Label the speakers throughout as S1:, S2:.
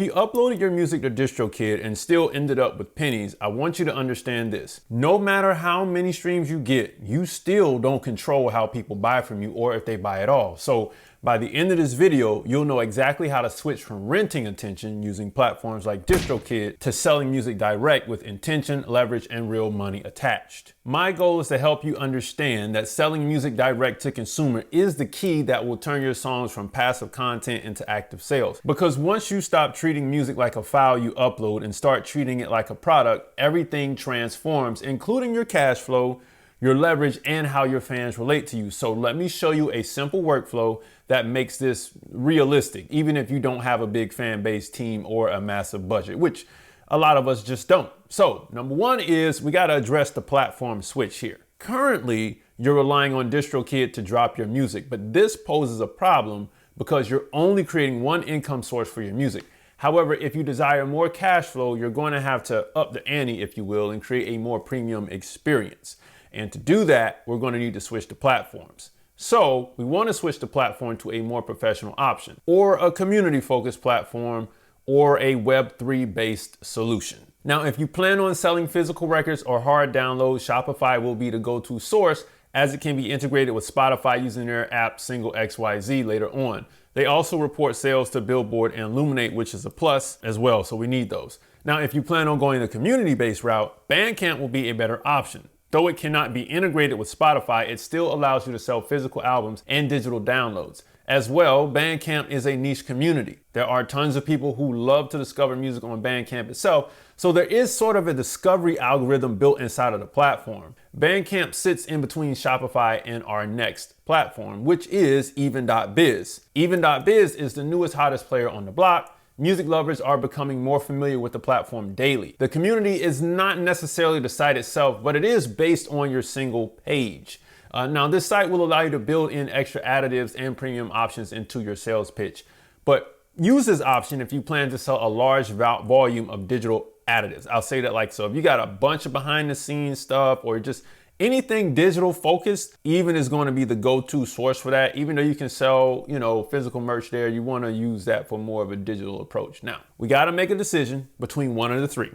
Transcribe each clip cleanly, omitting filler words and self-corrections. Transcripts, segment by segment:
S1: If you uploaded your music to DistroKid and still ended up with pennies, I want you to understand this. No matter how many streams you get, you still don't control how people buy from you or if they buy at all. So by the end of this video, you'll know exactly how to switch from renting attention using platforms like DistroKid to selling music direct with intention, leverage, and real money attached. My goal is to help you understand that selling music direct to consumer is the key that will turn your songs from passive content into active sales. Because once you stop treating music like a file you upload and start treating it like a product, everything transforms, including your cash flow, your leverage, and how your fans relate to you. So let me show you a simple workflow that makes this realistic, even if you don't have a big fan base, team, or a massive budget, which a lot of us just don't. So number one is we gotta address the platform switch here. Currently, you're relying on DistroKid to drop your music, but this poses a problem because you're only creating one income source for your music. However, if you desire more cash flow, you're going to have to up the ante, if you will, and create a more premium experience. And to do that, we're going to need to switch to platforms. So we want to switch the platform to a more professional option, or a community-focused platform, or a Web3 based solution. Now, if you plan on selling physical records or hard downloads, Shopify will be the go-to source, as it can be integrated with Spotify using their app Single XYZ later on. They also report sales to Billboard and Illuminate, which is a plus as well, so we need those. Now, if you plan on going the community-based route, Bandcamp will be a better option. Though it cannot be integrated with Spotify, it still allows you to sell physical albums and digital downloads. As well, Bandcamp is a niche community. There are tons of people who love to discover music on Bandcamp itself, so there is sort of a discovery algorithm built inside of the platform. Bandcamp sits in between Shopify and our next platform, which is Even.biz. Even.biz is the newest, hottest player on the block. Music lovers are becoming more familiar with the platform daily. The community is not necessarily the site itself, but it is based on your single page. Now, this site will allow you to build in extra additives and premium options into your sales pitch, but use this option if you plan to sell a large volume of digital additives. I'll say that like so. If you got a bunch of behind the scenes stuff or just anything digital focused, Even is going to be the go-to source for that. Even though you can sell, physical merch there, you want to use that for more of a digital approach. Now, we got to make a decision between one of the three.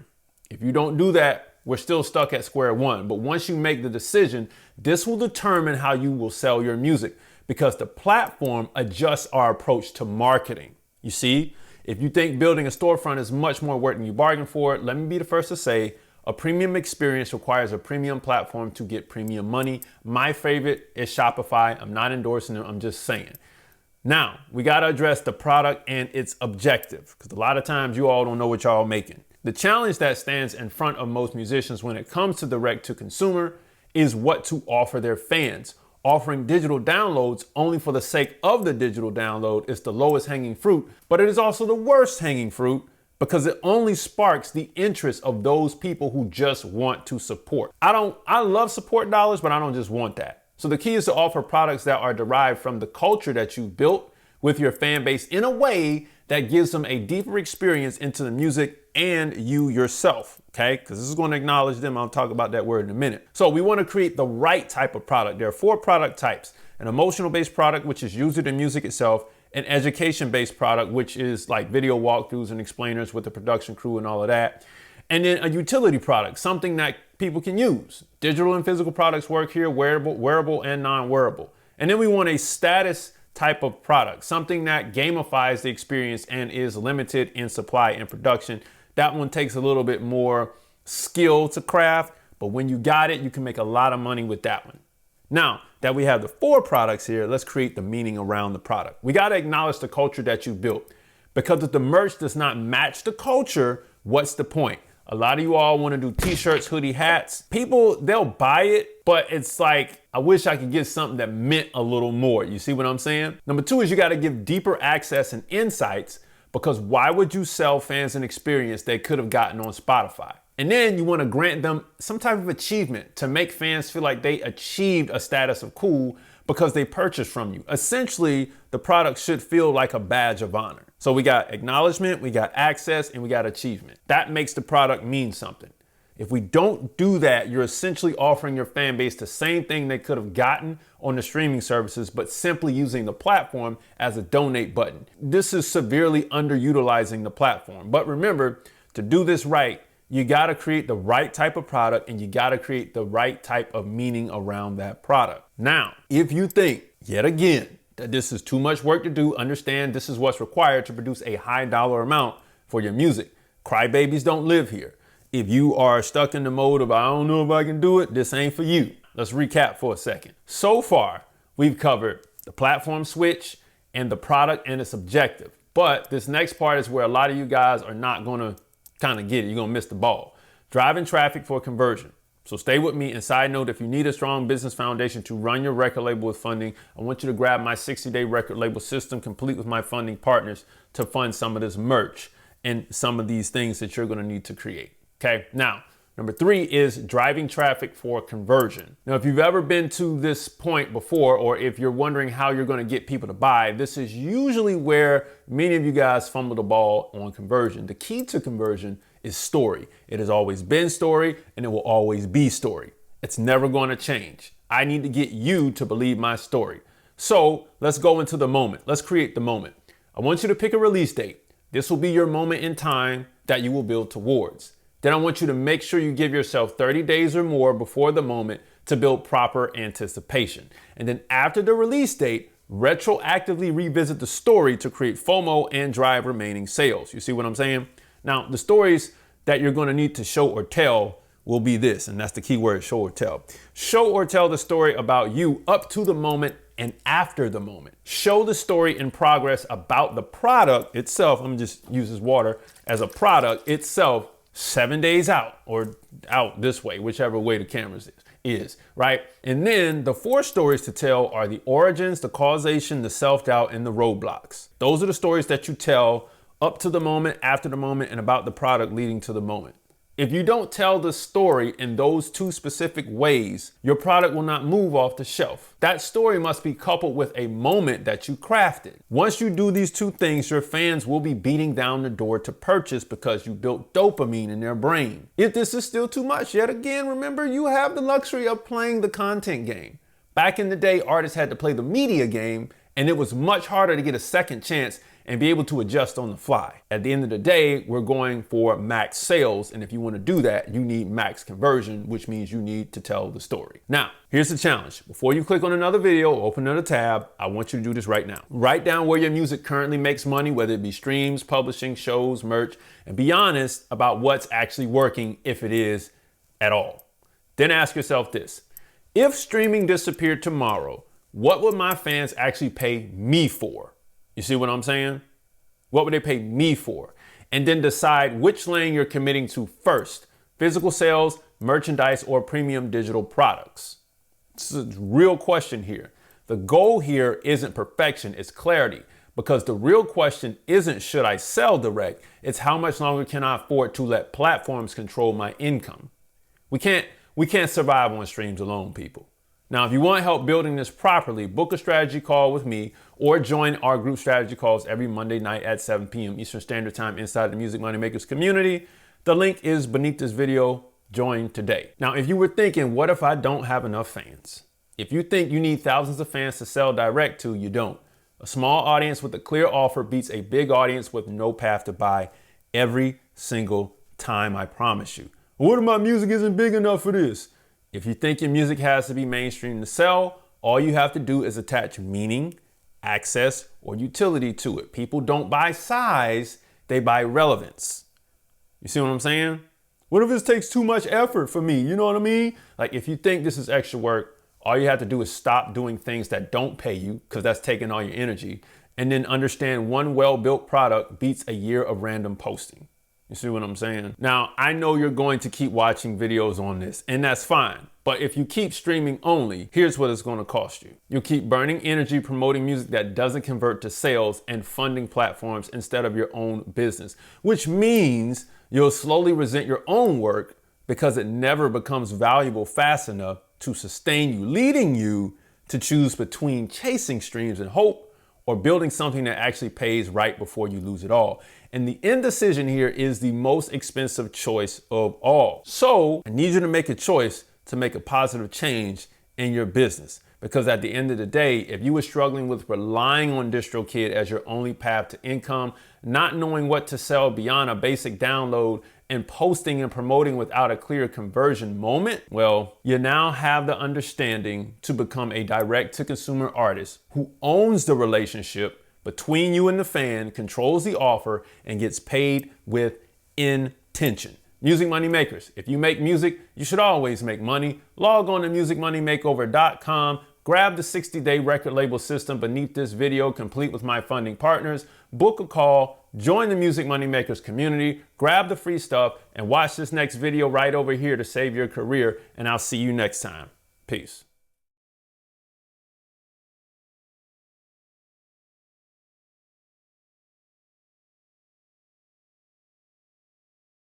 S1: If you don't do that, we're still stuck at square one. But once you make the decision, this will determine how you will sell your music, because the platform adjusts our approach to marketing. You see, if you think building a storefront is much more work than you bargained for, let me be the first to say, a premium experience requires a premium platform to get premium money. My favorite is Shopify. I'm not endorsing them, I'm just saying. Now, we gotta address the product and its objective, because a lot of times you all don't know what y'all making. The challenge that stands in front of most musicians when it comes to direct to consumer is what to offer their fans. Offering digital downloads only for the sake of the digital download is the lowest hanging fruit, but it is also the worst hanging fruit, because it only sparks the interest of those people who just want to support. I love support dollars, but I don't just want that. So the key is to offer products that are derived from the culture that you've built with your fan base in a way that gives them a deeper experience into the music and you yourself, okay? Because this is going to acknowledge them. I'll talk about that word in a minute. So we want to create the right type of product. There are 4 product types: an emotional-based product, which is user to music itself; an education-based product, which is like video walkthroughs and explainers with the production crew and all of that; and then a utility product, something that people can use. Digital and physical products work here, wearable and non-wearable. And then we want a status type of product, something that gamifies the experience and is limited in supply and production. That one takes a little bit more skill to craft, but when you got it, you can make a lot of money with that one. Now that we have the 4 products here, let's create the meaning around the product. We got to acknowledge the culture that you built, because if the merch does not match the culture, what's the point? A lot of you all want to do t-shirts, hoodie, hats. People, they'll buy it, but it's like, I wish I could get something that meant a little more. You see what I'm saying? Number 2 is you got to give deeper access and insights, because why would you sell fans an experience they could have gotten on Spotify? And then you want to grant them some type of achievement to make fans feel like they achieved a status of cool because they purchased from you. Essentially, the product should feel like a badge of honor. So we got acknowledgement, we got access, and we got achievement. That makes the product mean something. If we don't do that, you're essentially offering your fan base the same thing they could have gotten on the streaming services, but simply using the platform as a donate button. This is severely underutilizing the platform. But remember, to do this right, you got to create the right type of product and you got to create the right type of meaning around that product. Now, if you think, yet again, that this is too much work to do, understand this is what's required to produce a high dollar amount for your music. Crybabies don't live here. If you are stuck in the mode of, I don't know if I can do it, this ain't for you. Let's recap for a second. So far, we've covered the platform switch and the product and its objective. But this next part is where a lot of you guys are not gonna kind of get it. You're gonna miss the ball. Driving traffic for conversion. So stay with me. And side note, if you need a strong business foundation to run your record label with funding, I want you to grab my 60-day record label system, complete with my funding partners, to fund some of this merch and some of these things that you're gonna need to create. Okay, now, number 3 is driving traffic for conversion. Now, if you've ever been to this point before, or if you're wondering how you're gonna get people to buy, this is usually where many of you guys fumble the ball on conversion. The key to conversion is story. It has always been story, and it will always be story. It's never gonna change. I need to get you to believe my story. So let's go into the moment. Let's create the moment. I want you to pick a release date. This will be your moment in time that you will build towards. Then I want you to make sure you give yourself 30 days or more before the moment to build proper anticipation. And then after the release date, retroactively revisit the story to create FOMO and drive remaining sales. You see what I'm saying? Now, the stories that you're going to need to show or tell will be this, and that's the key word, show or tell. Show or tell the story about you up to the moment and after the moment. Show the story in progress about the product itself. I'm gonna just use this water as a product itself 7 days out, or out this way, whichever way the cameras is, right? And then the 4 stories to tell are the origins, the causation, the self-doubt, and the roadblocks. Those are the stories that you tell up to the moment, after the moment, and about the product leading to the moment. If you don't tell the story in those 2 specific ways, your product will not move off the shelf. That story must be coupled with a moment that you crafted. Once you do these 2 things, your fans will be beating down the door to purchase because you built dopamine in their brain. If this is still too much, yet again, remember, you have the luxury of playing the content game. Back in the day, artists had to play the media game, and it was much harder to get a second chance and be able to adjust on the fly. At the end of the day, we're going for max sales. And if you want to do that, you need max conversion, which means you need to tell the story. Now, here's the challenge. Before you click on another video or open another tab, I want you to do this right now. Write down where your music currently makes money, whether it be streams, publishing, shows, merch, and be honest about what's actually working, if it is at all. Then ask yourself this: if streaming disappeared tomorrow, what would my fans actually pay me for? You see what I'm saying? What would they pay me for? And then decide which lane you're committing to first: physical sales, merchandise, or premium digital products. It's a real question here. The goal here isn't perfection, it's clarity. Because the real question isn't should I sell direct, it's how much longer can I afford to let platforms control my income. We can't survive on streams alone, people. Now, if you want help building this properly, book a strategy call with me or join our group strategy calls every Monday night at 7 p.m. Eastern Standard Time inside the Music Money Makers community. The link is beneath this video. Join today. Now, if you were thinking, what if I don't have enough fans? If you think you need thousands of fans to sell direct to, you don't. A small audience with a clear offer beats a big audience with no path to buy every single time, I promise you. What if my music isn't big enough for this? If you think your music has to be mainstream to sell, all you have to do is attach meaning, access, or utility to it. People don't buy size, they buy relevance. You see what I'm saying? What if this takes too much effort for me? You know what I mean? Like, if you think this is extra work, all you have to do is stop doing things that don't pay you, because that's taking all your energy, and then understand one well-built product beats a year of random posting. You see what I'm saying? Now, I know you're going to keep watching videos on this, and that's fine. But if you keep streaming only, here's what it's going to cost you. You'll keep burning energy promoting music that doesn't convert to sales and funding platforms instead of your own business, which means you'll slowly resent your own work because it never becomes valuable fast enough to sustain you, leading you to choose between chasing streams and hope or building something that actually pays right before you lose it all. And the indecision here is the most expensive choice of all. So I need you to make a choice to make a positive change in your business. Because at the end of the day, if you were struggling with relying on DistroKid as your only path to income, not knowing what to sell beyond a basic download, and posting and promoting without a clear conversion moment, well, you now have the understanding to become a direct-to-consumer artist who owns the relationship between you and the fan, controls the offer, and gets paid with intention. Music Money Makers. If you make music, you should always make money. Log on to musicmoneymakeover.com. Grab the 60-day record label system beneath this video, complete with my funding partners. Book a call, join the Music Money Makers community, grab the free stuff, and watch this next video right over here to save your career. And I'll see you next time. Peace.